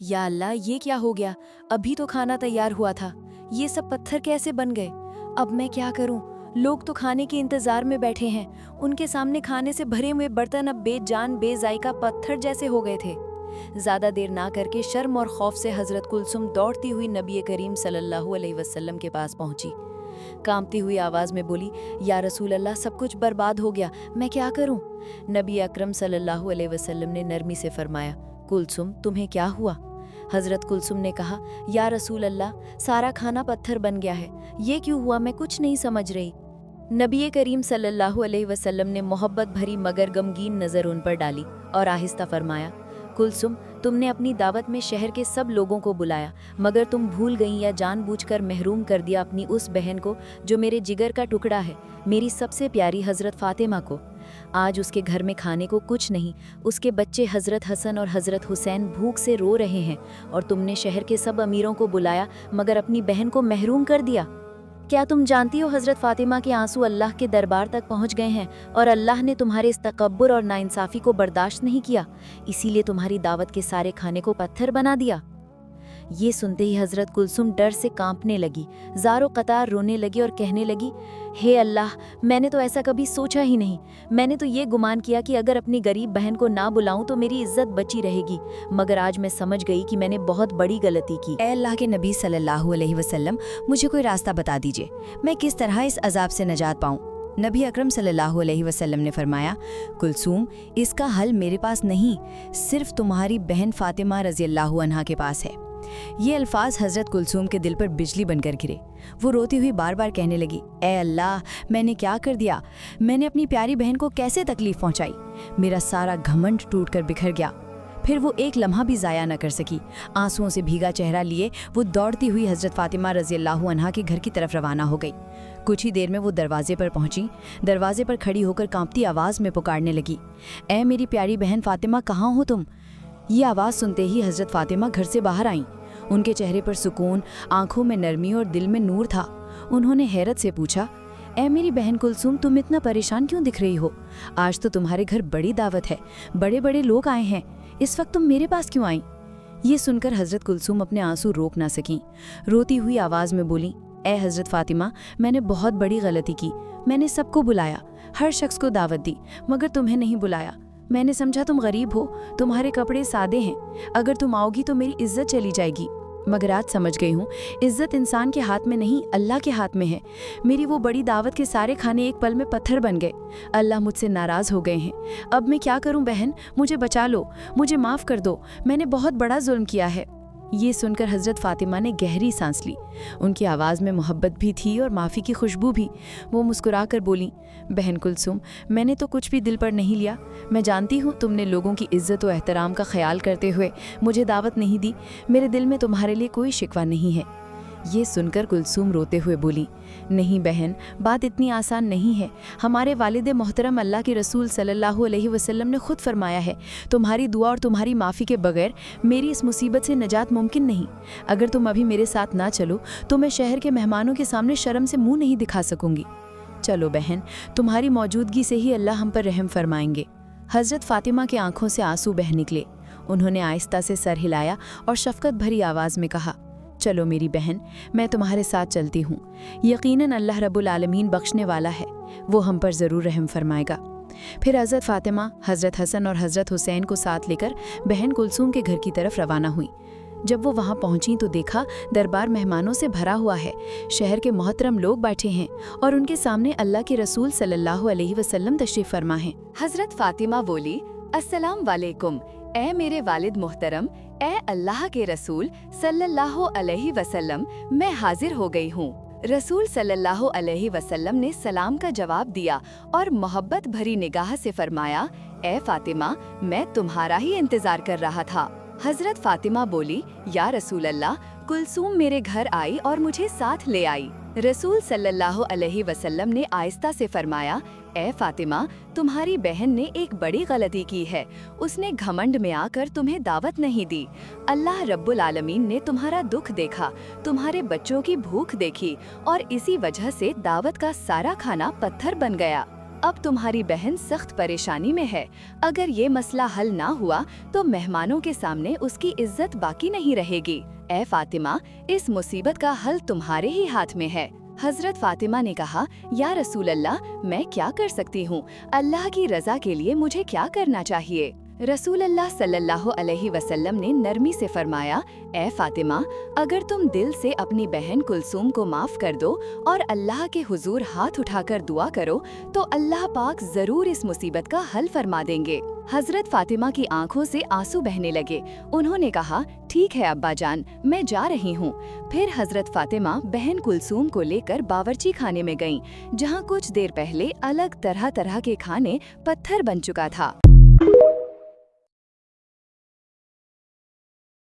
या अल्लाह, ये क्या हो गया? अभी तो खाना तैयार हुआ था, ये सब पत्थर कैसे बन गए? अब मैं क्या करूं? लोग तो खाने के इंतजार में बैठे हैं, उनके सामने खाने से भरे हुए बर्तन अब बेजान बेजायका पत्थर जैसे हो गए थे। ज्यादा देर ना करके शर्म और खौफ से हजरत कुलसुम दौड़ती हुई नबी करीम सल्लल्लाहु अलैहि वसल्लम के पास पहुंची। कांपती हुई आवाज में बोली, या रसूल अल्लाह, सब कुछ बर्बाद हो गया, मैं क्या करूं? नबी अकरम सल्लल्लाहु अलैहि वसल्लम ने नरमी से फरमाया, कुलसुम, तुम्हें क्या हुआ? हजरत कुलसुम ने कहा, या रसूल अल्लाह, सारा खाना पत्थर बन गया है, ये क्यों हुआ, मैं कुछ नहीं समझ रही। नबी करीम सल्लल्लाहु अलैहि वसल्लम ने मोहब्बत भरी मगर गमगीन नज़र उन पर डाली और आहिस्ता फरमाया, कुलसुम, तुमने अपनी दावत में शहर के सब लोगों को बुलाया, मगर तुम भूल गई या जानबूझकर महरूम कर दिया अपनी उस बहन को जो मेरे जिगर का टुकड़ा है, मेरी सबसे प्यारी हज़रत फ़ातिमा को। आज उसके घर में खाने को कुछ नहीं, उसके बच्चे हज़रत हसन और हज़रत हुसैन भूख से रो रहे हैं, और तुमने शहर के सब अमीरों को बुलाया मगर अपनी बहन को महरूम कर दिया। क्या तुम जानती हो हज़रत फ़ातिमा के आंसू अल्लाह के दरबार तक पहुंच गए हैं, और अल्लाह ने तुम्हारे इस तकब्बुर और नाइंसाफ़ी को बर्दाश्त नहीं किया, इसीलिए तुम्हारी दावत के सारे खाने को पत्थर बना दिया। ये सुनते ही हज़रत कुलसुम डर से कांपने लगी, ज़ारो कतार रोने लगी और कहने लगी, हे अल्लाह, मैंने तो ऐसा कभी सोचा ही नहीं। मैंने तो ये गुमान किया कि अगर अपनी गरीब बहन को ना बुलाऊं तो मेरी इज्जत बची रहेगी, मगर आज मैं समझ गई कि मैंने बहुत बड़ी गलती की। ए अल्लाह के नबी सल्लल्लाहु अलैहि वसल्लम, मुझे कोई रास्ता बता दीजिए, मैं किस तरह इस अजाब से नजात पाऊं। नबी अकरम सल्लल्लाहु अलैहि वसल्लम ने फरमाया, कुलसूम, इसका हल मेरे पास नहीं, सिर्फ तुम्हारी बहन फातिमा रज़ी अल्लाहु अन्हा के पास है। ये अल्फाज हज़रत कुलसूम के दिल पर बिजली बनकर गिरे। वो रोती हुई बार बार कहने लगी, ए अल्लाह, मैंने क्या कर दिया? मैंने अपनी प्यारी बहन को कैसे तकलीफ पहुंचाई? मेरा सारा घमंड टूटकर बिखर गया। फिर वो एक लम्हा भी ज़ाया न कर सकी। आंसुओं से भीगा चेहरा लिए वो दौड़ती हुई हज़रत फ़ातिमा रज़ी अल्लाहु अन्हा के घर की तरफ रवाना हो गई। कुछ ही देर में वो दरवाजे पर पहुंची। दरवाजे पर खड़ी होकर कांपती आवाज़ में पुकारने लगी, ए मेरी प्यारी बहन फ़ातिमा, कहाँ हो तुम? ये आवाज़ सुनते ही हज़रत फ़ातिमा घर से बाहर आईं। उनके चेहरे पर सुकून, आंखों में नरमी और दिल में नूर था। उन्होंने हैरत से पूछा, ए मेरी बहन कुलसूम, तुम इतना परेशान क्यों दिख रही हो? आज तो तुम्हारे घर बड़ी दावत है, बड़े बड़े लोग आए हैं, इस वक्त तुम मेरे पास क्यों आई? ये सुनकर हज़रत कुलसूम अपने आंसू रोक ना सकीं। रोती हुई आवाज़ में बोली, ए हज़रत फ़ातिमा, मैंने बहुत बड़ी गलती की। मैंने सबको बुलाया, हर शख्स को दावत दी, मगर तुम्हें नहीं बुलाया। मैंने समझा तुम गरीब हो, तुम्हारे कपड़े सादे हैं, अगर तुम आओगी तो मेरी इज्जत चली जाएगी। मगर आज समझ गई हूँ, इज्जत इंसान के हाथ में नहीं, अल्लाह के हाथ में है। मेरी वो बड़ी दावत के सारे खाने एक पल में पत्थर बन गए। अल्लाह मुझसे नाराज़ हो गए हैं। अब मैं क्या करूँ बहन? मुझे बचा लो, मुझे माफ़ कर दो, मैंने बहुत बड़ा जुल्म किया है। ये सुनकर हज़रत फ़ातिमा ने गहरी सांस ली। उनकी आवाज़ में मोहब्बत भी थी और माफ़ी की खुशबू भी। वो मुस्कुरा कर बोली, बहन कुलसूम, मैंने तो कुछ भी दिल पर नहीं लिया। मैं जानती हूँ तुमने लोगों की इज़्ज़त और एहतराम का ख्याल करते हुए मुझे दावत नहीं दी। मेरे दिल में तुम्हारे लिए कोई शिकवा नहीं है। ये सुनकर कुलसूम रोते हुए बोली, नहीं बहन, बात इतनी आसान नहीं है। हमारे वालिद मोहतरम अल्लाह के रसूल सल्लल्लाहु अलैहि वसल्लम ने खुद फरमाया है, तुम्हारी दुआ और तुम्हारी माफ़ी के बगैर मेरी इस मुसीबत से नजात मुमकिन नहीं। अगर तुम अभी मेरे साथ ना चलो तो मैं शहर के मेहमानों के सामने शर्म से मुँह नहीं दिखा सकूंगी। चलो बहन, तुम्हारी मौजूदगी से ही अल्लाह हम पर रहम फरमाएंगे। हज़रत फ़ातिमा की आंखों से आंसू बह निकले। उन्होंने आहिस्ता से सर हिलाया और शफ़क़त भरी आवाज़ में कहा, चलो मेरी बहन, मैं तुम्हारे साथ चलती हूँ। यकीनन अल्लाह रब्बुल आलमीन बख्शने वाला है, वो हम पर ज़रूर रहम फरमाएगा। फिर हज़रत फ़ातिमा हज़रत हसन और हज़रत हुसैन को साथ लेकर बहन कुलसूम के घर की तरफ रवाना हुई। जब वो वहाँ पहुँची तो देखा दरबार मेहमानों से भरा हुआ है। शहर के मोहतरम लोग बैठे हैं और उनके सामने अल्लाह के रसूल सल्लल्लाहु अलैहि वसल्लम तशरीफ़ फरमा हैं। हज़रत फ़ातिमा बोली, अस्सलाम वालेकुम, ए मेरे वालिद मोहतरम, ए अल्लाह के रसूल सल्लल्लाहु अलैहि वसल्लम, मैं हाजिर हो गई हूँ। रसूल सल्लल्लाहु अलैहि वसल्लम ने सलाम का जवाब दिया और मोहब्बत भरी निगाह से फरमाया, ए फातिमा, मैं तुम्हारा ही इंतजार कर रहा था। हज़रत फ़ातिमा बोली, या रसूल अल्लाह, कुलसूम मेरे घर आई और मुझे साथ ले आई। रसूल सल्लल्लाहु अलैहि वसल्लम ने आहिस्ता से फरमाया, ए फातिमा, तुम्हारी बहन ने एक बड़ी गलती की है। उसने घमंड में आकर तुम्हें दावत नहीं दी। अल्लाह रब्बुल आलमीन ने तुम्हारा दुख देखा, तुम्हारे बच्चों की भूख देखी और इसी वजह से दावत का सारा खाना पत्थर बन गया। अब तुम्हारी बहन सख्त परेशानी में है। अगर ये मसला हल ना हुआ तो मेहमानों के सामने उसकी इज्जत बाकी नहीं रहेगी। ए फातिमा, इस मुसीबत का हल तुम्हारे ही हाथ में है। हजरत फातिमा ने कहा, या रसूल अल्लाह, मैं क्या कर सकती हूँ? अल्लाह की रजा के लिए मुझे क्या करना चाहिए? रसूल अल्लाह सल्लल्लाहु अलैहि वसल्लम ने नरमी से फरमाया, ए फातिमा, अगर तुम दिल से अपनी बहन कुलसूम को माफ़ कर दो और अल्लाह के हुजूर हाथ उठाकर दुआ करो तो अल्लाह पाक ज़रूर इस मुसीबत का हल फरमा देंगे। हजरत फातिमा की आंखों से आंसू बहने लगे। उन्होंने कहा, ठीक है अब्बा जान, मैं जा रही हूँ। फिर हजरत फातिमा बहन कुलसूम को लेकर बावर्ची खाने में गईं, जहाँ कुछ देर पहले अलग तरह तरह के खाने पत्थर बन चुका था।